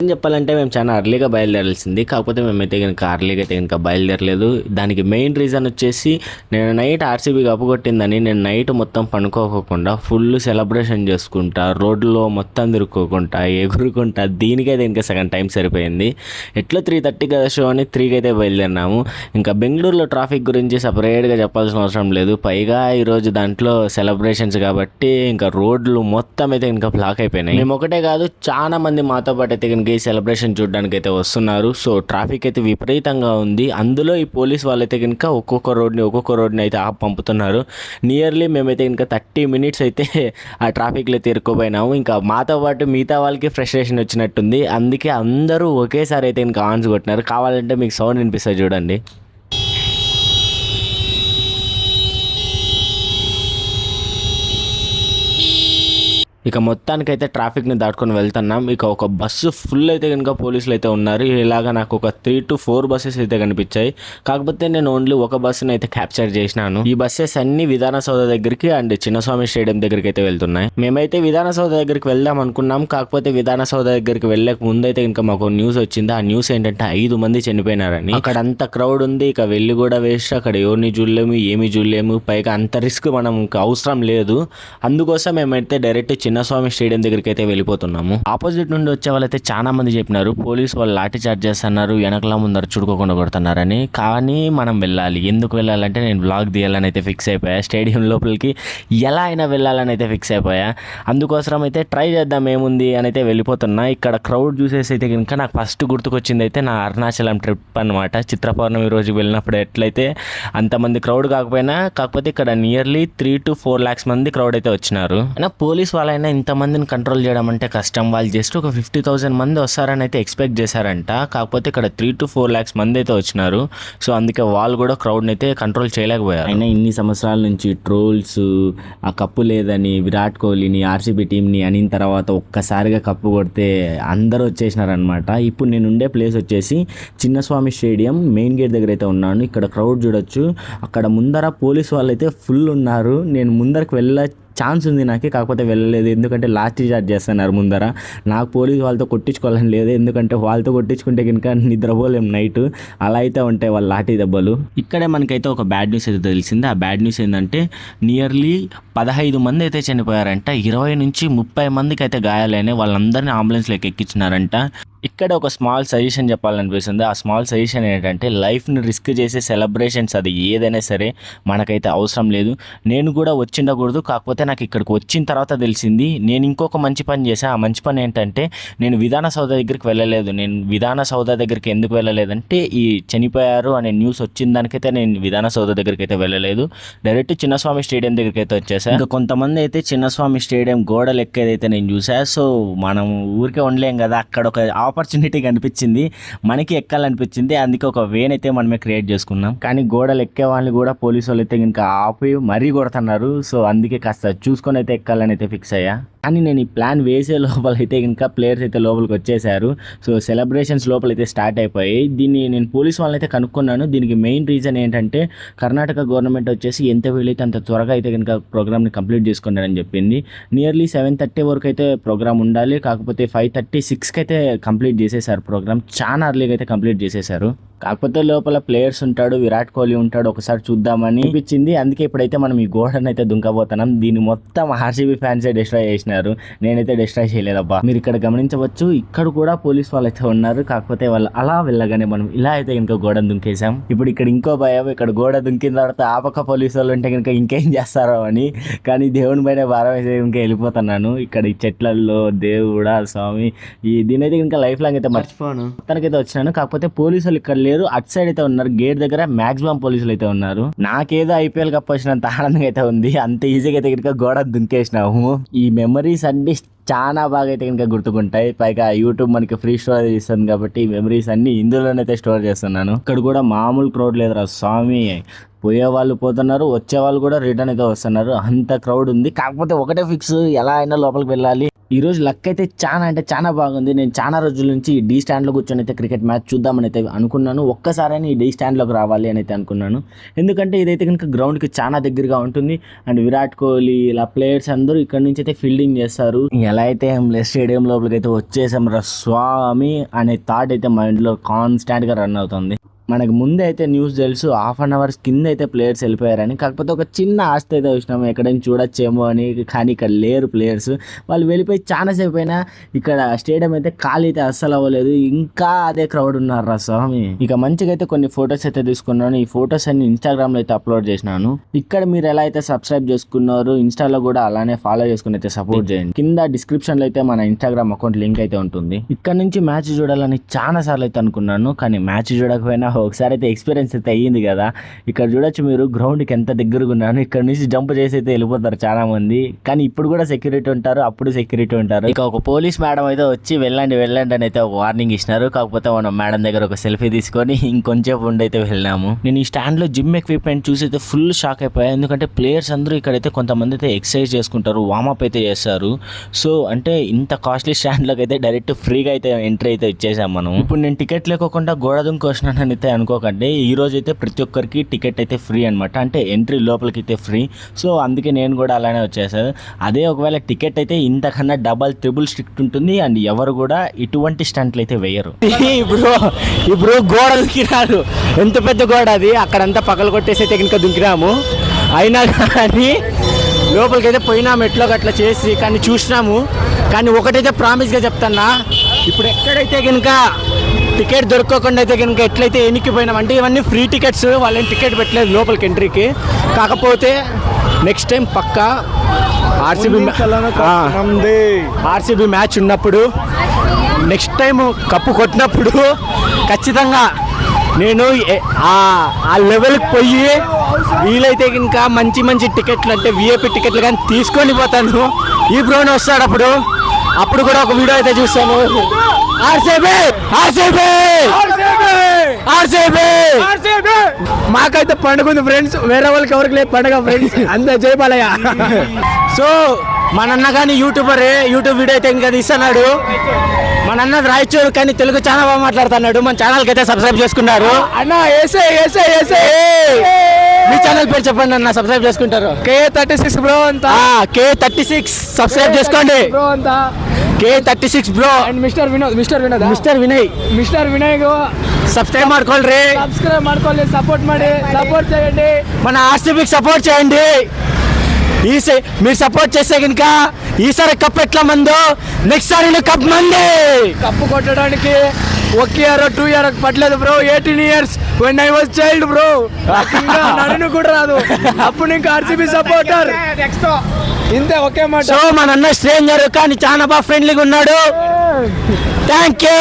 ఏం చెప్పాలంటే మేము చాలా అర్లీగా బయలుదేరాల్సింది. కాకపోతే మేమైతే గనుక అర్లీగా అయితే గనుక బయలుదేరలేదు. దానికి మెయిన్ రీజన్ వచ్చేసి నేను నైట్ ఆర్సీబీ కప్పుకొట్టిందని నేను నైట్ మొత్తం పనుకోకుండా ఫుల్ సెలబ్రేషన్ చేసుకుంటా, రోడ్లో మొత్తం తిరుక్కోకుంటా, ఎగురుకుంటా, దీనికైతే ఇంకా సగం టైం సరిపోయింది. ఎట్లా 3:30 కదా షో అని 3కి అయితే బయలుదేరినాము. ఇంకా బెంగళూరులో ట్రాఫిక్ గురించి సపరేట్గా చెప్పాల్సిన అవసరం లేదు. పైగా ఈరోజు దాంట్లో సెలబ్రేషన్స్ కాబట్టి ఇంకా రోడ్లు మొత్తం అయితే ఇంకా బ్లాక్ అయిపోయినాయి. మేము ఒకటే కాదు, చాలా మంది మాతో పాటు అయితే కనుక ఈ సెలబ్రేషన్ చూడడానికి అయితే వస్తున్నారు. సో ట్రాఫిక్ అయితే విపరీతంగా ఉంది. అందులో ఈ పోలీస్ వాళ్ళైతే కనుక ఒక్కొక్క రోడ్ని అయితే పంపుతున్నారు. నియర్లీ మేమైతే ఇంకా 30 minutes అయితే ఆ ట్రాఫిక్లో తీరుకోపోయినాము. ఇంకా మాతో పాటు మిగతా వాళ్ళకి ఫ్రస్ట్రేషన్ వచ్చినట్టుంది. అందుకే అందరూ ఒకేసారి అయితే ఇంకా ఆన్స్ కొట్టినారు. కావాలంటే మీకు సౌండ్ వినిపిస్తుంది చూడండి. ఇక మొత్తానికైతే ట్రాఫిక్ని దాటుకొని వెళ్తున్నాం. ఇక ఒక బస్సు ఫుల్ అయితే కనుక పోలీసులు అయితే ఉన్నారు. ఇలాగా నాకు ఒక 3 to 4 బస్సెస్ అయితే కనిపించాయి. కాకపోతే నేను ఓన్లీ ఒక బస్సుని అయితే క్యాప్చర్ చేసినాను. ఈ బస్సెస్ అన్ని విధాన సౌధ దగ్గరికి అండ్ చిన్నస్వామి స్టేడియం దగ్గరికి అయితే వెళ్తున్నాయి. మేమైతే విధాన సౌధ దగ్గరికి వెళ్దాం అనుకున్నాం. కాకపోతే విధాన సౌధ దగ్గరికి వెళ్ళక ముందైతే ఇంకా మాకు న్యూస్ వచ్చింది. ఆ న్యూస్ ఏంటంటే 5 మంది చనిపోయినారని. అక్కడ అంత క్రౌడ్ ఉంది. ఇక వెళ్ళి కూడా వేస్ట్. అక్కడ ఎవరిని చూడలేము, ఏమి చూడలేము. పైగా అంత రిస్క్ మనం అవసరం లేదు. అందుకోసం మేమైతే డైరెక్ట్ చిన్నస్వామి స్టేడియం దగ్గరికి అయితే వెళ్ళిపోతున్నాము. ఆపోజిట్ నుండి వచ్చే వాళ్ళైతే చాలా మంది చెప్పినారు పోలీస్ వాళ్ళు లాఠీ చార్జ్ చేస్తున్నారు, వెనకలా ముందర చుడుకోకుండా కొడుతున్నారని. కానీ మనం వెళ్ళాలి. ఎందుకు వెళ్ళాలంటే నేను వ్లాగ్ తీయాలని అయితే ఫిక్స్ అయిపోయా. స్టేడియం లోపలికి ఎలా అయినా వెళ్ళాలని అయితే ఫిక్స్ అయిపోయా. అందుకోసం అయితే ట్రై చేద్దాం ఏముంది అని అయితే వెళ్ళిపోతున్నా. ఇక్కడ క్రౌడ్ చూసేసి అయితే కనుక నాకు ఫస్ట్ గుర్తుకొచ్చింది అయితే నా అరుణాచలం ట్రిప్ అనమాట. చిత్ర పౌర్ణమి రోజు వెళ్ళినప్పుడు ఎట్లయితే అంతమంది క్రౌడ్ కాకపోతే ఇక్కడ నియర్లీ 3 to 4 lakhs మంది క్రౌడ్ అయితే వచ్చినారు. అయినా పోలీస్ వాళ్ళైనా ఇంతమందిని కంట్రోల్ చేయడం అంటే కష్టం. వాళ్ళు జస్ట్ ఒక 50,000 మంది వస్తారని అయితే ఎక్స్పెక్ట్ చేశారంట. కాకపోతే ఇక్కడ 3 to 4 lakhs మంది అయితే వచ్చినారు. సో అందుకే వాళ్ళు కూడా క్రౌడ్ని అయితే కంట్రోల్ చేయలేకపోయారు. అయినా ఇన్ని సంవత్సరాల నుంచి ట్రోల్స్, ఆ కప్పు లేదని విరాట్ కోహ్లీని ఆర్సీబీ టీంని అనిన తర్వాత ఒక్కసారిగా కప్పు కొడితే అందరూ వచ్చేసినారనమాట. ఇప్పుడు నేను ఉండే ప్లేస్ వచ్చేసి చిన్నస్వామి స్టేడియం మెయిన్ గేట్ దగ్గర అయితే ఉన్నాను. ఇక్కడ క్రౌడ్ చూడొచ్చు. అక్కడ ముందర పోలీస్ వాళ్ళు అయితే ఫుల్ ఉన్నారు. నేను ముందరకు ఛాన్స్ ఉంది నాకు, కాకపోతే వెళ్ళలేదు. ఎందుకంటే లాఠీ చార్జ్ చేస్తున్నారు ముందర. నాకు పోలీసు వాళ్ళతో కొట్టించుకోవాలని లేదు. ఎందుకంటే వాళ్ళతో కొట్టించుకుంటే కనుక నిద్రపోలేం నైట్. అలా అయితే ఉంటాయి వాళ్ళ లాఠీ దెబ్బలు. ఇక్కడే మనకైతే ఒక బ్యాడ్ న్యూస్ అయితే తెలిసింది. ఆ బ్యాడ్ న్యూస్ ఏంటంటే నియర్లీ 15 మంది అయితే చనిపోయారంట. 20 నుంచి 30 మందికి అయితే గాయాలైనాయి. వాళ్ళందరినీ అంబులెన్స్లోకి ఎక్కించినారంట. ఇక్కడ ఒక స్మాల్ సజెషన్ చెప్పాలనిపిస్తుంది. ఆ స్మాల్ సజెషన్ ఏంటంటే లైఫ్ని రిస్క్ చేసే సెలబ్రేషన్స్ అది ఏదైనా సరే మనకైతే అవసరం లేదు. నేను కూడా వచ్చిండకూడదు. కాకపోతే నాకు ఇక్కడికి వచ్చిన తర్వాత తెలిసింది నేను ఇంకొక మంచి పని చేశాను. ఆ మంచి పని ఏంటంటే నేను విధాన సౌధ దగ్గరికి వెళ్ళలేదు. నేను విధాన సౌధ దగ్గరికి ఎందుకు వెళ్ళలేదంటే ఈ చనిపోయారు అనే న్యూస్ వచ్చిన దానికైతే నేను విధాన సౌధ దగ్గరికి అయితే వెళ్ళలేదు. డైరెక్ట్ చిన్నస్వామి స్టేడియం దగ్గరికి అయితే వచ్చేసా. ఇంకా కొంతమంది అయితే చిన్నస్వామి స్టేడియం గోడలు ఎక్కేదైతే నేను చూసా. సో మనం ఊరికే ఉండలేం కదా, అక్కడ ఒక ఆపర్చునిటీ కనిపించింది, మనకి ఎక్కాలనిపించింది. అందుకే ఒక వేన్ అయితే మనమే క్రియేట్ చేసుకున్నాం. కానీ గోడలు ఎక్కే వాళ్ళని కూడా పోలీసు వాళ్ళు అయితే ఇంకా ఆపి మరీ కొడుతున్నారు. సో అందుకే కాస్త చూసుకొని అయితే ఎక్కాలని అయితే ఫిక్స్ అయ్యా. కానీ నేను ఈ ప్లాన్ వేసే లోపల అయితే ఇంకా ప్లేయర్స్ అయితే లోపలికి వచ్చేసారు. సో సెలబ్రేషన్స్ లోపల అయితే స్టార్ట్ అయిపోయాయి. దీన్ని నేను పోలీస్ వాళ్ళని అయితే కనుక్కున్నాను. దీనికి మెయిన్ రీజన్ ఏంటంటే కర్ణాటక గవర్నమెంట్ వచ్చేసి ఎంత వీలైతే అంత త్వరగా అయితే కనుక ప్రోగ్రామ్ని కంప్లీట్ చేసుకున్నారని చెప్పింది. నియర్లీ 7:30 వరకు అయితే ప్రోగ్రామ్ ఉండాలి. కాకపోతే 5:36కి అయితే కంప్లీట్ చేసేసారు ప్రోగ్రామ్. చాలా అర్లీగా అయితే కంప్లీట్ చేసేసారు. కాకపోతే లోపల ప్లేయర్స్ ఉంటాడు, విరాట్ కోహ్లీ ఉంటాడు, ఒకసారి చూద్దామని అనిపించింది. అందుకే ఇప్పుడైతే మనం ఈ గోడను అయితే దుంకబోతున్నాం. దీన్ని మొత్తం ఆర్సీబీ ఫ్యాన్సే డిస్ట్రాయ్ చేసినారు. నేనైతే డిస్ట్రాయ్ చేయలేదబ్బా. మీరు ఇక్కడ గమనించవచ్చు, ఇక్కడ కూడా పోలీస్ వాళ్ళు అయితే ఉన్నారు. కాకపోతే వాళ్ళు అలా వెళ్ళగానే మనం ఇలా అయితే ఇంకా గోడను దుంకేసాం. ఇప్పుడు ఇక్కడ ఇంకో భయం, ఇక్కడ గోడ దుంకిన తర్వాత ఆపక పోలీసు వాళ్ళు ఉంటే కనుక ఇంకేం చేస్తారో అని. కానీ దేవుని పైన భారం వేసే ఇంకా వెళ్ళిపోతున్నాను. ఇక్కడ ఈ చెట్లలో దేవుడా స్వామి, ఈ దీనైతే ఇంకా లైఫ్ లాంగ్ అయితే మర్చిపోను. మొత్తానికైతే వచ్చినాను. కాకపోతే పోలీసులు ఇక్కడ లేరు, అటు సైడ్ అయితే ఉన్నారు. గేట్ దగ్గర మాక్సిమం పోలీసులు అయితే ఉన్నారు. నాకేదో ఐపీఎల్ కప్ వచ్చినంత ఆనందంగా అయితే ఉంది. అంత ఈజీగా అయితే కనుక గోడ దుంకేసినాము. ఈ మెమరీస్ అన్ని చాలా బాగా అయితే కనుక గుర్తుకుంటాయి. పైగా యూట్యూబ్ మనకి ఫ్రీ స్టోరేజ్ ఇస్తుంది కాబట్టి ఈ మెమరీస్ అన్ని ఇందులోనైతే స్టోర్ చేస్తున్నాను. ఇక్కడ కూడా మామూలు క్రౌడ్ లేదురా స్వామి. పోయే వాళ్ళు పోతున్నారు, వచ్చే వాళ్ళు కూడా రిటర్న్ అయితే వస్తున్నారు. అంత క్రౌడ్ ఉంది. కాకపోతే ఒకటే ఫిక్స్, ఎలా అయినా లోపలికి వెళ్ళాలి. ఈ రోజు లక్ అయితే చాలా అంటే చాలా బాగుంది. నేను చాలా రోజుల నుంచి ఈ డీ స్టాండ్లో కూర్చొని అయితే క్రికెట్ మ్యాచ్ చూద్దామని అయితే అనుకున్నాను. ఒక్కసారైనా ఈ డీ స్టాండ్లోకి రావాలి అని అయితే అనుకున్నాను. ఎందుకంటే ఇదైతే కనుక గ్రౌండ్కి చాలా దగ్గరగా ఉంటుంది. అండ్ విరాట్ కోహ్లీ ఇలా ప్లేయర్స్ అందరూ ఇక్కడ నుంచి అయితే ఫీల్డింగ్ చేస్తారు. ఎలా అయితే స్టేడియం లోపలికి అయితే వచ్చేసాం రా స్వామి అనే థాట్ అయితే మైండ్లో కాన్స్టాంట్గా రన్ అవుతుంది. మనకు ముందే అయితే న్యూస్ తెలుసు, 1/2 hours కింద అయితే ప్లేయర్స్ వెళ్ళిపోయారని. కాకపోతే ఒక చిన్న ఆస్తి అయితే వచ్చినాము ఎక్కడైనా చూడొచ్చేమో అని, కానీ ఇక్కడ లేరు ప్లేయర్స్. వాళ్ళు వెళ్ళిపోయి చాలాసేపు అయినా ఇక్కడ స్టేడియం అయితే ఖాళీ అయితే అస్సలు అవ్వలేదు. ఇంకా అదే క్రౌడ్ ఉన్నారు రా స్వామి. ఇక మంచిగా అయితే కొన్ని ఫొటోస్ అయితే తీసుకున్నాను. ఈ ఫొటోస్ అన్ని ఇన్స్టాగ్రామ్లో అయితే అప్లోడ్ చేసినాను. ఇక్కడ మీరు ఎలా అయితే సబ్స్క్రైబ్ చేసుకున్నారు, ఇన్స్టాలో కూడా అలానే ఫాలో చేసుకుని అయితే సపోర్ట్ చేయండి. కింద డిస్క్రిప్షన్లో అయితే మన ఇన్స్టాగ్రామ్ అకౌంట్ లింక్ అయితే ఉంటుంది. ఇక్కడ నుంచి మ్యాచ్ చూడాలని చాలా సార్లు అయితే అనుకున్నాను, కానీ మ్యాచ్ చూడకపోయినా ఒకసారి అయితే ఎక్స్పీరియన్స్ అయితే అయ్యింది కదా. ఇక్కడ చూడొచ్చు మీరు గ్రౌండ్కి ఎంత దగ్గరగా ఉన్నాను. ఇక్కడ నుంచి జంప్ చేసి అయితే వెళ్ళిపోతారు చాలా మంది, కానీ ఇప్పుడు కూడా సెక్యూరిటీ ఉంటారు, అప్పుడు సెక్యూరిటీ ఉంటారు. ఇక ఒక పోలీస్ మేడం అయితే వచ్చి వెళ్ళండి అని అయితే ఒక వార్నింగ్ ఇచ్చినారు. కాకపోతే మనం మేడం దగ్గర ఒక సెల్ఫీ తీసుకొని ఇంకొంచెం ఉండి అయితే వెళ్ళాము. నేను ఈ స్టాండ్లో జిమ్ ఎక్విప్మెంట్ చూసి అయితే ఫుల్ షాక్ అయిపోయాను. ఎందుకంటే ప్లేయర్స్ అందరూ ఇక్కడైతే కొంతమంది అయితే ఎక్సర్సైజ్ చేసుకుంటారు, వార్మప్ అయితే చేస్తారు. సో అంటే ఇంత కాస్ట్లీ స్టాండ్లోకి అయితే డైరెక్ట్ ఫ్రీగా అయితే ఎంట్రీ అయితే ఇచ్చేసాం మనం. ఇప్పుడు నేను టికెట్ లేకోకుండా గోడ దుంకొచ్చినానని అయితే అనుకోకండి. ఈ రోజు అయితే ప్రతి ఒక్కరికి టికెట్ అయితే ఫ్రీ అనమాట, అంటే ఎంట్రీ లోపలికి అయితే ఫ్రీ. సో అందుకే నేను కూడా అలానే వచ్చేసాను. అదే ఒకవేళ టికెట్ అయితే ఇంతకన్నా డబల్ ట్రిపుల్ స్ట్రిక్ట్ ఉంటుంది, అండ్ ఎవరు కూడా ఇటువంటి స్టంట్లు అయితే వేయరు. ఇప్పుడు గోడ దుంకినారు, ఎంత పెద్ద గోడ అది, అక్కడంతా పగలు కొట్టేసి అయితే ఇంకా దుంకినాము. అయినా కానీ లోపలికి అయితే పోయినాము ఎట్లో గట్లా చేసి, కానీ చూసినాము. కానీ ఒకటైతే ప్రామిస్గా చెప్తానా, ఇప్పుడు ఎక్కడైతే కనుక టికెట్ దొరకకుండా అయితే కనుక ఎట్లయితే ఎన్నికిపోయినామంటే, ఇవన్నీ ఫ్రీ టికెట్స్, వాళ్ళేం టికెట్ పెట్టలేదు లోపలికి ఎంట్రీకి. కాకపోతే నెక్స్ట్ టైం పక్కా ఆర్సీబీ మ్యాచ్ ఉన్నప్పుడు, నెక్స్ట్ టైం కప్పు కొట్టినప్పుడు ఖచ్చితంగా నేను ఆ లెవెల్కి పోయి వీలైతే ఇంకా మంచి మంచి టికెట్లు అంటే విఐపి టికెట్లు కానీ తీసుకొని పోతాను. ఈ బ్రోని వస్తాడు అప్పుడు కూడా ఒక వీడియో అయితే చూస్తాను. మాకైతే పండుగ ఉంది ఫ్రెండ్స్, వేరే వాళ్ళకి ఎవరికి లేదు పండుగ ఫ్రెండ్స్, అంతే జయపాలయ్య. సో మన అన్న కానీ యూట్యూబ్ వీడియో అయితే ఇంకా తీస్తున్నాడు. మన అన్న రాయచూరు కానీ తెలుగు చాలా బాగా మాట్లాడుతున్నాడు. మన ఛానల్కి అయితే సబ్స్క్రైబ్ చేసుకున్నారు అన్న. మీ ఛానల్ పేరు చెప్పండి అన్న, సబ్స్క్రైబ్ చేసుకుంటారు. K36 బ్రో అంతా, K36 సబ్స్క్రైబ్ చేసుకోండి బ్రో అంతా, K36 bro. And mister Vinay subscribe ಮಾಡ್ಕೊಳ್ಳಿ, సపోర్ట్ చేయండి, మన ఆర్సీబీకి సపోర్ట్ చేయండి. మీరు సపోర్ట్ చేస్తే కనుక ఈసారి కప్ ఎట్లా మందో నెక్స్ట్ సారి కప్ మంది. కప్పు కొట్టడానికి 1 year 2 year పట్టలేదు bro, 18 years when I was child bro. నన్ను కూడా రాదు, అప్పుడు ఇంకా ఆర్సీబీ సపోర్టర్ ఇంతే ఒకే మాట. సో మన అన్న స్ట్రేంజర్ కానీ చాలా బాగా ఫ్రెండ్లీగా ఉన్నాడు. Thank you.